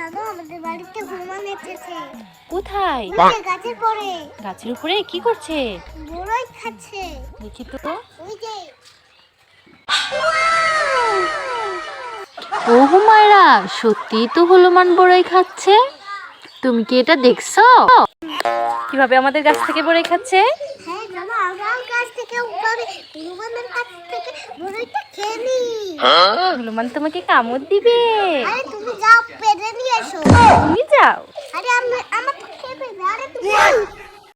জানো আমাদের বাড়িতে হনুমান এসেছে। কোথায়? ওই যে গাছের পরে। গাছের উপরে কি করছে? বড়ই খাচ্ছে। দেখি তো। ওই যে। ও হুমায়রা, সত্যি তো হনুমান বড়ই খাচ্ছে। তুমি কি এটা দেখছো? কিভাবে আমাদের গাছ থেকে বড়ই খাচ্ছে? হ্যাঁ জানো আমার গাছ থেকে উপরে হনুমানের কাছ থেকে বড়ইটা খেয়ে নি। হনুমান তোমাকে কামড় দিবে। আরে তুমি যাও পেরে নিয়ে এসো। তুমি যাও। আরে আমার তো খেয়ে নেবে। আরে তুমি